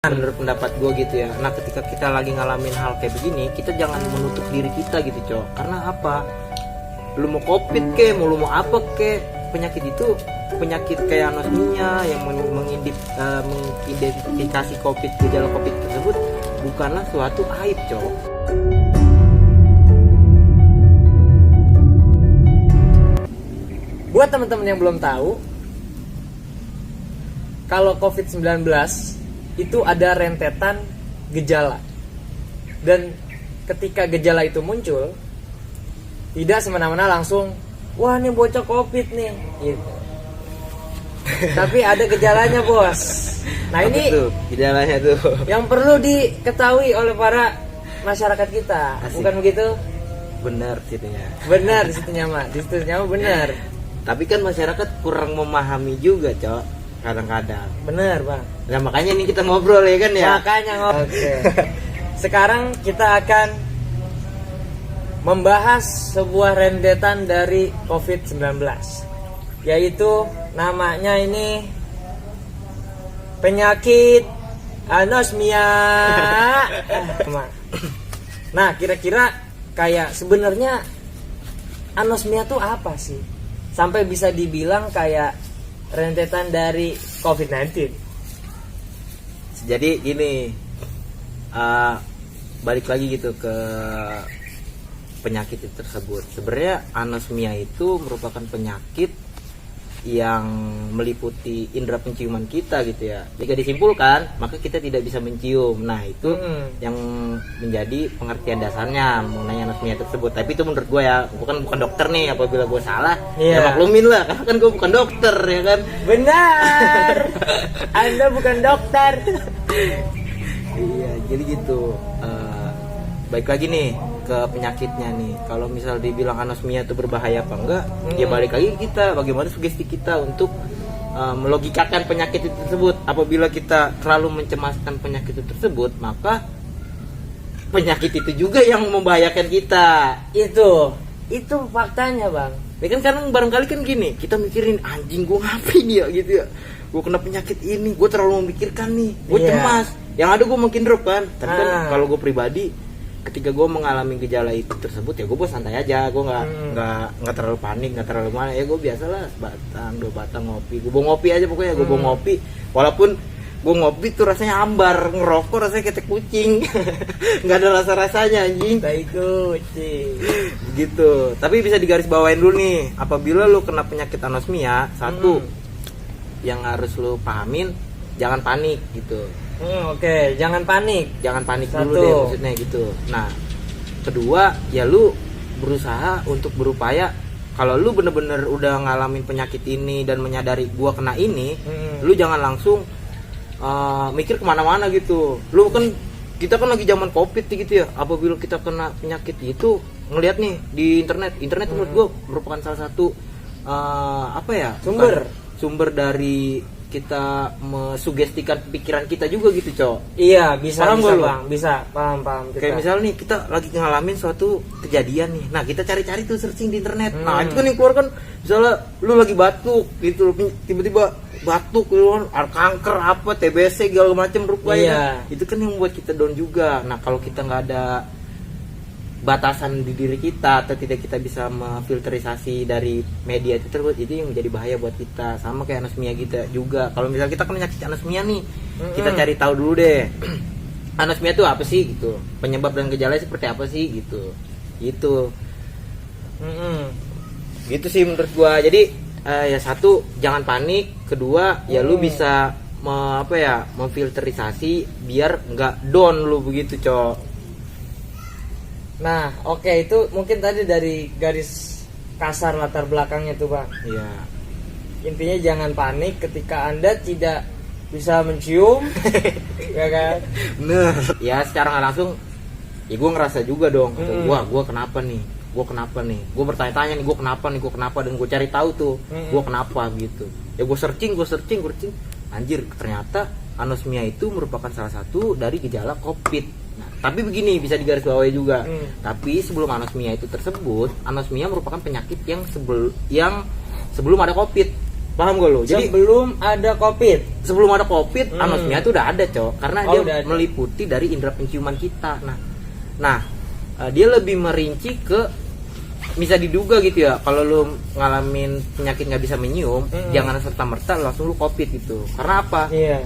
Menurut pendapat gue gitu ya. Nah ketika kita lagi ngalamin hal kayak begini, kita jangan menutup diri kita gitu cok. Karena apa? Lu mau covid ke, lu mau apa ke, penyakit itu penyakit kayak anosmia yang mengidentifikasi covid, gejala covid tersebut bukanlah suatu aib cok. Buat teman-teman yang belum tahu, kalau COVID-19 itu ada rentetan gejala, dan ketika gejala itu muncul, tidak semena-mena langsung wah ini bocah covid nih gitu. Tapi ada gejalanya bos. Nah ini tuh, gejalanya tuh yang perlu diketahui oleh para masyarakat kita. Asik. Bukan begitu? Benar situnya. Benar disitunya mah, disitunya benar. Tapi kan masyarakat kurang memahami juga cok, kadang-kadang. Benar bang. Nah makanya ini kita ngobrol ya kan ya. Makanya ngobrol. Oke. Sekarang kita akan membahas sebuah rentetan dari COVID-19, yaitu namanya ini penyakit anosmia. Nah kira-kira kayak sebenarnya anosmia tuh apa sih? Sampai bisa dibilang kayak rentetan dari COVID-19. Jadi gini, balik lagi gitu ke penyakit itu tersebut. Sebenarnya anosmia itu merupakan penyakit yang meliputi indera penciuman kita gitu ya. Jika disimpulkan, maka kita tidak bisa mencium. Nah itu yang menjadi pengertian dasarnya mengenai anosmia tersebut. Tapi itu menurut gue ya, bukan dokter nih. Apabila gue salah, ya maklumin lah. Karena kan gue bukan dokter ya kan. Benar. Anda bukan dokter. Iya, jadi gitu. Baik lagi nih ke penyakitnya nih. Kalau misal dibilang anosmia itu berbahaya apa enggak, ya balik lagi kita bagaimana sugesti kita untuk melogikakan penyakit itu tersebut. Apabila kita terlalu mencemaskan penyakit itu tersebut, maka penyakit itu juga yang membahayakan kita. Itu faktanya bang. Ya kan kadang barangkali kan gini, kita mikirin anjing gue ngapain ya gitu ya, gue kena penyakit ini, gue terlalu memikirkan nih, gue cemas. Yang ada gue makin drop kan. Tapi kan kalau gue pribadi, ketika gue mengalami gejala itu tersebut ya gue santai aja, gue nggak terlalu panik, nggak terlalu mana ya, gue biasalah batang 2 batang ngopi, gue bawa ngopi aja pokoknya, gue bawa ngopi, walaupun gue ngopi tuh rasanya ambar, ngerokok rasanya kayak kucing, nggak ada rasanya anjing, tai kucing, gitu. Tapi bisa digaris bawain dulu nih, apabila lu kena penyakit anosmia, satu yang harus lu pahamin, jangan panik gitu. Oke, jangan panik dulu deh maksudnya gitu. Nah kedua ya lu berusaha untuk berupaya, kalau lu bener-bener udah ngalamin penyakit ini dan menyadari gua kena ini, lu jangan langsung mikir kemana-mana gitu. Lu kan, kita kan lagi zaman covid gitu ya. Apabila kita kena penyakit itu, ngelihat nih di internet menurut gua merupakan salah satu sumber dari kita mesugestikan pikiran kita juga gitu cok. Iya bisa paham bang, bisa paham kita. Kayak misalnya nih kita lagi ngalamin suatu kejadian nih, nah kita cari-cari tuh searching di internet. Nah itu kan yang keluar kan, misalnya lu lagi batuk gitu, tiba-tiba batuk lu kanker apa TBC segala macam rupanya. Itu kan yang membuat kita down juga. Nah kalau kita nggak ada batasan di diri kita, atau tidak kita bisa memfilterisasi dari media itu tersebut, itu yang menjadi bahaya buat kita. Sama kayak anosmia kita juga. Kalau misalnya kita kena penyakit anosmia nih, kita cari tahu dulu deh anosmia itu apa sih gitu, penyebab dan gejalanya seperti apa sih gitu. Gitu sih menurut gua. Jadi ya satu, jangan panik. Kedua ya lu bisa memfilterisasi biar nggak down lu begitu cok. Nah, oke, itu mungkin tadi dari garis kasar latar belakangnya tuh bang. Iya. Intinya jangan panik ketika Anda tidak bisa mencium, ya kan? Bener. Ya secara nggak langsung, ya gue ngerasa juga dong. Wah, gue kenapa nih? Gue bertanya-tanya nih, gue kenapa? Dan gue cari tahu tuh, gue kenapa gitu. Ya gue searching. Anjir, ternyata anosmia itu merupakan salah satu dari gejala COVID. Nah, tapi begini, bisa digarisbawahi juga. Tapi sebelum anosmia itu tersebut, anosmia merupakan penyakit yang sebelum ada COVID. Paham gak lo? Jadi sebelum ada COVID. sebelum ada COVID, anosmia itu udah ada, Cok. Karena Oh, dia udah ada. meliputi dari indera penciuman kita. Nah, dia lebih merinci ke bisa diduga gitu ya. Kalau lu ngalamin penyakit nggak bisa menyium, jangan serta-merta langsung lu COVID gitu. Karena apa? Iya.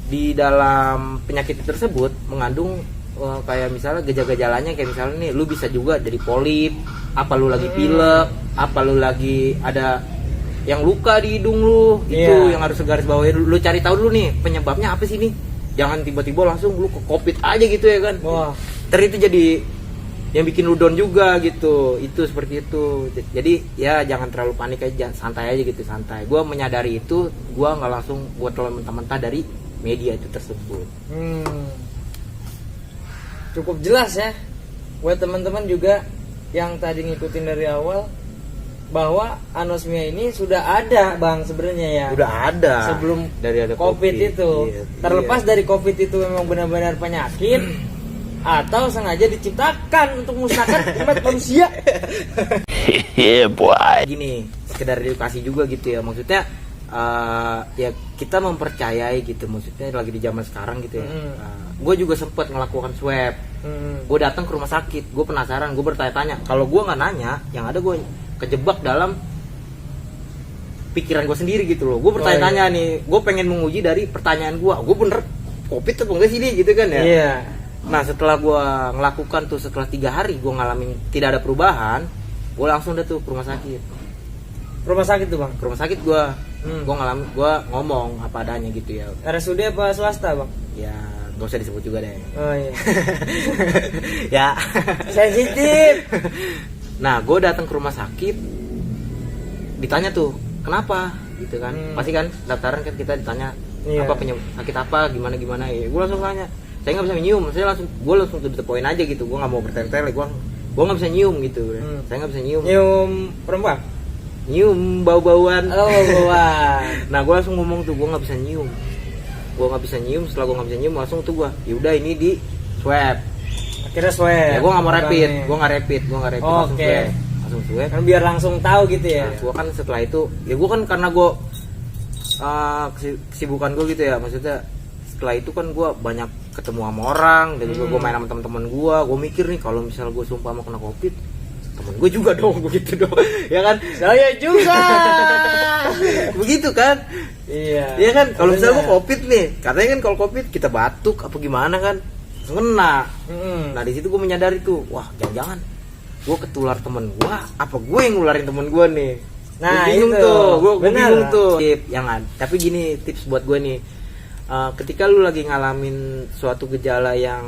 Di dalam penyakit tersebut mengandung kayak misalnya gejala-gejalanya kayak misalnya nih, lu bisa juga dari polip, apa lu lagi pilek, apa lu lagi ada yang luka di hidung lu, itu Iya. yang harus garis bawahi dulu. Lu cari tahu dulu nih penyebabnya apa sih nih. Jangan tiba-tiba langsung lu ke COVID aja gitu ya kan. Wah. Ntar itu jadi yang bikin lu down juga gitu. Itu seperti itu. Jadi ya jangan terlalu panik aja, santai aja gitu, santai. Gua menyadari itu, gua nggak langsung gua telan mentah-mentah dari media itu tersebut. Cukup jelas ya buat teman-teman juga yang tadi ngikutin dari awal bahwa anosmia ini sudah ada Bang sebenarnya ya. Udah ada sebelum dari ada COVID itu. Iya, Terlepas iya. dari COVID itu memang benar-benar penyakit atau sengaja diciptakan untuk musnahkan umat manusia. Gini, sekedar edukasi juga gitu ya. Maksudnya ya kita mempercayai gitu, maksudnya lagi di zaman sekarang gitu ya. Gue juga sempet ngelakukan swab. Gue datang ke rumah sakit, gue penasaran, gue bertanya-tanya. Kalau gue nggak nanya, yang ada gue kejebak dalam pikiran gue sendiri gitu loh. Gue bertanya-tanya nih, gue pengen menguji dari pertanyaan gue bener COVID atau enggak sih nih gitu kan ya. Iya. Nah setelah gue ngelakukan tuh, setelah 3 hari gue ngalamin tidak ada perubahan, gue langsung deh tuh ke rumah sakit. Rumah sakit tuh Bang. Ke rumah sakit gue gue ngomong apa adanya gitu ya. RSUD apa swasta Bang? Ya gak usah disebut juga deh. Oh iya. Ya. Sensitif. Nah gue datang ke rumah sakit, ditanya tuh kenapa gitu kan. Pasti kan daftaran kan kita ditanya Iya. apa sakit apa gimana ya. Gue langsung tanya, saya nggak bisa nyium, gue langsung to the point aja gitu. Gue nggak mau bertele-tele, gue nggak bisa nyium gitu. Saya nggak bisa nyium. Nyium perempuan. Nyium bau-bauan. Oh, bauan. Nah gue langsung ngomong tuh, gue nggak bisa nyium. Setelah gue nggak bisa nyium, langsung tuh gue yaudah ini di swab. Akhirnya swab. Ya gue nggak mau rapid, Bang. gue nggak rapid, Oke. langsung swab. Kan biar langsung tahu gitu ya. Nah, gue kan setelah itu, ya gue kan karena gue kesibukan gue gitu ya, maksudnya setelah itu kan gue banyak ketemu sama orang dan juga gue main sama teman-teman gue mikir nih kalau misal gue sumpah mau kena COVID, temen gue juga dong, gue gitu dong, ya kan? Saya juga. Begitu kan? Iya. Iya kan? Kalau misal gue Benar. COVID nih, katanya kan kalau COVID kita batuk apa gimana kan, langsung kena. Nah di situ gue menyadari tuh, wah jangan-jangan gue ketular temen gue, apa gue yang ngularin temen gue nih? Nah, Gua bingung itu. tuh, gue Benar. bingung tuh. Tapi gini tips buat gue nih, ketika lu lagi ngalamin suatu gejala yang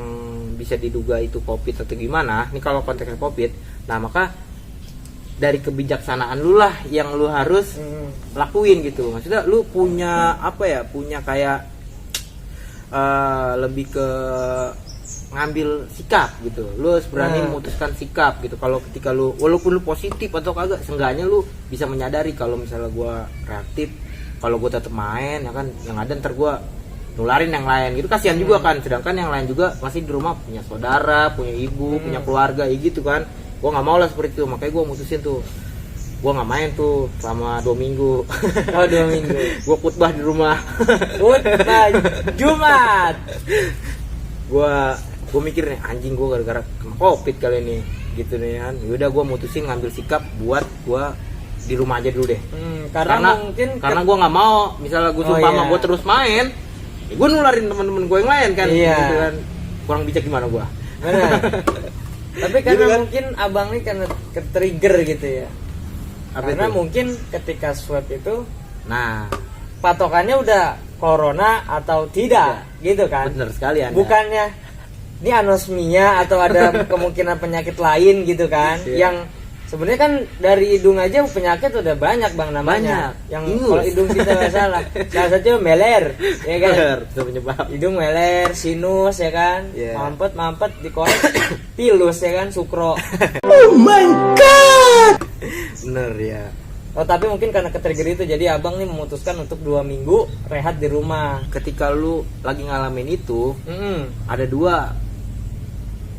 bisa diduga itu COVID atau gimana, nih kalau konteksnya COVID, nah maka dari kebijaksanaan lu lah yang lu harus lakuin gitu. Maksudnya lu punya apa ya? Punya kayak lebih ke ngambil sikap gitu. Lu harus berani memutuskan sikap gitu. Kalau ketika lu walaupun lu positif atau kagak, seenggaknya lu bisa menyadari kalau misalnya gua reaktif, kalau gua tetap main ya kan, yang ada ntar gua nularin yang lain gitu, kasihan juga kan. Sedangkan yang lain juga masih di rumah punya saudara, punya ibu, punya keluarga ya gitu kan. Gua nggak mau lah seperti itu, makanya gua mutusin tuh gua nggak main tuh selama 2 minggu. Oh 2 minggu. Gua khutbah di rumah. Khutbah Jumat. Gue mikir nih, anjing gue gara-gara kena COVID kali ini gitu nih kan. Yaudah gue mutusin ngambil sikap buat gue di rumah aja dulu deh. Karena mungkin karena gue nggak mau misalnya gue sumpah sama gue terus main, ya gue nularin teman-teman gue yang lain kan. Iya. Gitu kan. Kurang bijak gimana gue. Benar. Tapi karena Gitu kan? mungkin abang ini karena ke-trigger gitu ya. Karena itu? mungkin ketika swab itu Nah, patokannya udah corona atau tidak gitu kan. bener sekali Anda. Bukannya ini anosmia atau ada kemungkinan penyakit lain gitu kan. Iya. Yang sebenarnya kan dari hidung aja penyakit udah banyak Bang namanya. Banyak. Yang Ingus. kalau hidung kita nggak salah. Salah satu meler, ya kan. Bener, itu penyebab. Hidung meler, sinus ya kan. Iya. Mampet dikorek pilus ya kan, sukro. Bener ya. Oh tapi mungkin karena ke-trigger itu jadi abang nih memutuskan untuk 2 minggu rehat di rumah. Ketika lu lagi ngalamin itu, ada 2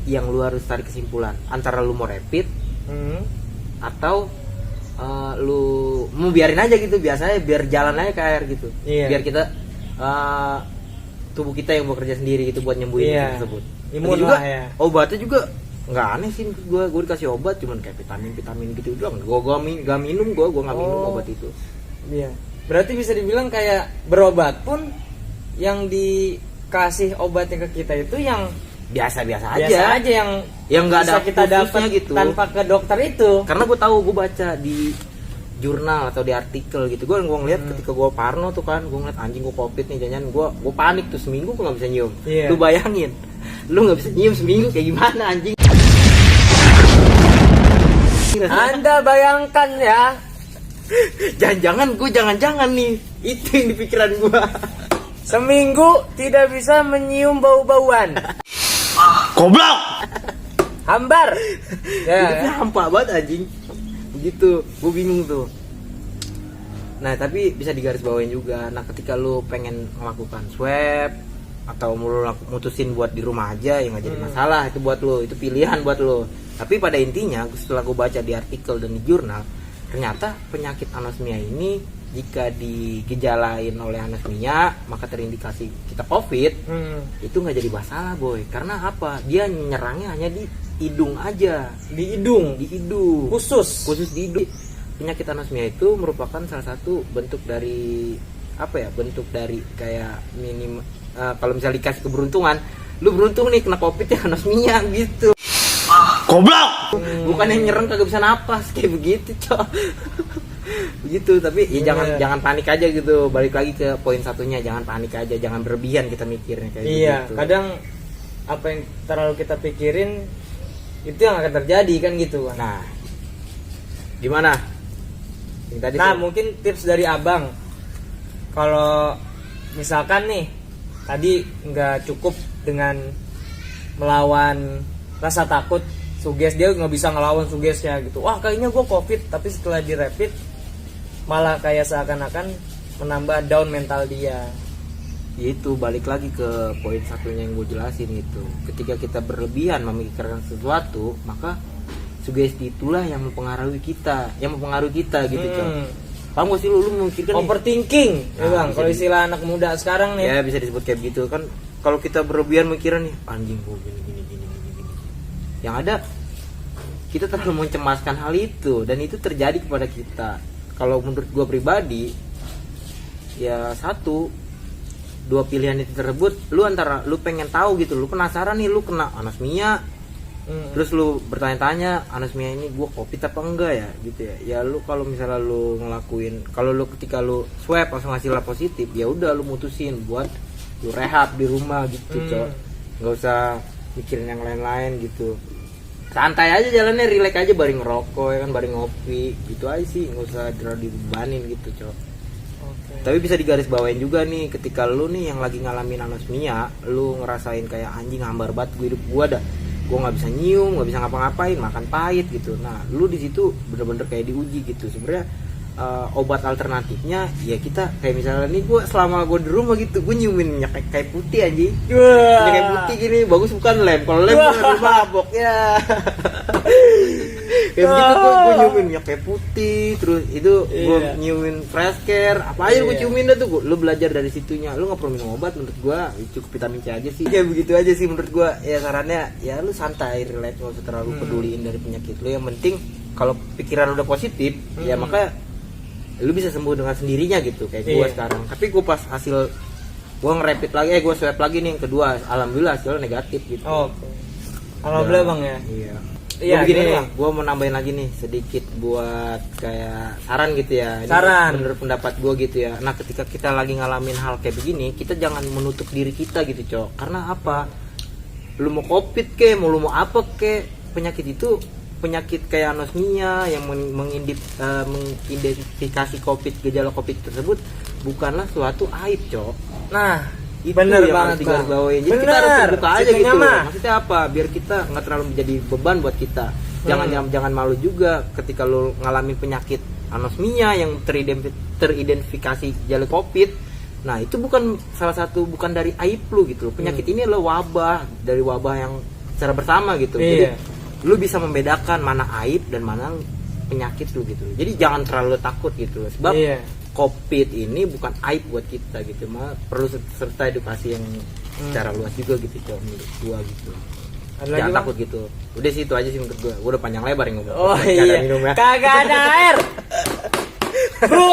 yang lu harus tarik kesimpulan, antara lu mau rapid atau lu mau biarin aja gitu, biasanya biar jalan aja ke air gitu. Iya. Biar kita tubuh kita yang bekerja sendiri gitu buat nyembuhin Iya. itu tersebut. Imun Lagi juga lah ya. obatnya juga nggak aneh sih, gue dikasih obat cuman kayak vitamin gitu doang. Gue nggak minum, gue nggak minum Oh. obat itu. Iya. Berarti bisa dibilang kayak berobat pun yang dikasih obatnya ke kita itu yang Biasa-biasa biasa aja. aja Yang nggak bisa ada kita khususnya dapat gitu. tanpa ke dokter itu. Karena gue tahu, gue baca di jurnal atau di artikel gitu, gue ngeliat ketika gue parno tuh kan, gue ngeliat anjing gue covid nih, jangan gue panik tuh seminggu gue nggak bisa nyium. Iya. Lu bayangin, lu nggak bisa nyium seminggu kayak gimana anjing? Anda bayangkan ya, jangan-jangan nih itu yang di pikiran gue. seminggu tidak bisa menyium bau-bauan. Goblok. Hambar. Hidupnya Ya. hampa banget anjing. Begitu, gue bingung tuh. Nah tapi bisa digarisbawain juga. Nah ketika lu pengen melakukan swab atau lu mutusin buat di rumah aja, ya nggak jadi masalah, itu buat lu, itu pilihan buat lu. Tapi pada intinya setelah gue baca di artikel dan di jurnal, ternyata penyakit anosmia ini jika digejalain oleh anosmia maka terindikasi kita covid, itu nggak jadi masalah boy. Karena apa? Dia nyerangnya hanya di hidung aja, Di hidung. di hidung Khusus. di hidung. Penyakit anosmia itu merupakan salah satu bentuk dari apa ya, bentuk dari kayak minim kalau misalnya dikasih keberuntungan, lu beruntung nih kena covid ya anosmia gitu. Goblok. Bukan yang nyerang kagak bisa napas kayak begitu cok. Begitu. Tapi ya jangan panik aja gitu. Balik lagi ke poin satunya, jangan panik aja, jangan berlebihan kita mikirnya kayak Iya, gitu. kadang apa yang terlalu kita pikirin itu yang akan terjadi kan gitu kan. Nah, gimana? Yang tadi Nah, tuh. mungkin tips dari Abang, kalau misalkan nih tadi nggak cukup dengan melawan rasa takut suges, dia nggak bisa ngelawan sugesnya gitu. Wah kayaknya gue covid, tapi setelah di rapid malah kayak seakan-akan menambah down mental dia. Itu balik lagi ke poin satunya yang gue jelasin itu. Ketika kita berlebihan memikirkan sesuatu, maka sugesti itulah yang mempengaruhi kita, gitu cok. Paham gak sih lu memikirkan nih? Overthinking, ya Nah, bang. bisa Kalau di- istilah anak muda sekarang nih. Ya bisa disebut kayak gitu kan. Kalau kita berlebihan mikiran nih, anjing gue gini. Yang ada kita terlalu mencemaskan hal itu, dan itu terjadi kepada kita. Kalau menurut gue pribadi, ya dua pilihan itu tersebut, lu antara lu pengen tahu gitu, lu penasaran nih lu kena anosmia, terus lu bertanya-tanya anosmia ini gue covid apa enggak ya gitu ya. Ya lu kalau misalnya lu ngelakuin, kalau lu ketika lu swab langsung hasilnya positif, ya udah lu mutusin buat lu rehab di rumah gitu cok, nggak usah mikirin yang lain-lain gitu. Santai aja jalannya, relax aja, bareng ngerokok ya kan, bareng ngopi gitu aja sih, nggak usah terlalu dibebanin gitu cok. Oke. Tapi bisa digarisbawain juga nih, ketika lu nih yang lagi ngalamin anosmia, lu ngerasain kayak anjing hambar banget gue hidup gue dah, gue nggak bisa nyium, nggak bisa ngapa-ngapain, makan pahit gitu. Nah lu di situ bener-bener kayak diuji gitu sebenarnya. Obat alternatifnya ya kita kayak misalnya nih, gue selama gue di rumah gitu, gue nyiumin minyak kayu putih aja. Minyak kayu putih gini bagus, bukan lem. Kalau lem gue harus mabok ya. Kayak begitu tuh, gue nyiumin minyak kayu putih, terus itu gue Iya. nyiumin fresh care, apa aja gue Iya. ciumin dah tuh. Lu belajar dari situnya, lu nggak perlu minum obat menurut gue, cukup vitamin C aja sih. Kayak begitu aja sih menurut gue. Ya sarannya ya lu santai, relax, nggak usah terlalu peduliin dari penyakit lu. Yang penting kalau pikiran udah positif, ya maka lu bisa sembuh dengan sendirinya gitu kayak gue Iya. sekarang. Tapi gue pas hasil gue nge-rapid lagi, gue swab lagi nih yang kedua, alhamdulillah hasilnya negatif gitu. Oke. Alhamdulillah bang ya. Iya. Iya, Gua begini gimana, nih, Bang? gue mau nambahin lagi nih sedikit buat kayak saran gitu ya. Ini Saran. menurut pendapat gue gitu ya. Nah ketika kita lagi ngalamin hal kayak begini, kita jangan menutup diri kita gitu cok. Karena apa? Lu mau covid ke, mau lu mau apa ke, penyakit itu penyakit kayak anosmia yang mengidentifikasi covid, gejala covid tersebut bukanlah suatu aib cok. Nah, Itu bener yang banget harus digarisbawahi. Jadi kita Bener. harus terbuka aja Situnya gitu. mah. Maksudnya apa? Biar kita nggak terlalu menjadi beban buat kita. Jangan malu juga ketika lo ngalamin penyakit anosmia yang teridentifikasi gejala covid. Nah itu bukan bukan dari aib lu gitu. Penyakit ini adalah wabah, dari wabah yang secara bersama gitu. Iya. Jadi lu bisa membedakan mana aib dan mana penyakit lu gitu. Jadi jangan terlalu takut gitu. Sebab Iya. COVID ini bukan aib buat kita gitu, mah perlu serta edukasi yang secara luas juga gitu coba menurut gua gitu. Ada lagi, Jangan Bang? takut gitu. Udah sih itu aja sih menurut gua. Gua udah panjang lebar yang ngomong. Oh Nggak ada iya. minum ya. Kagak ada air. Bro.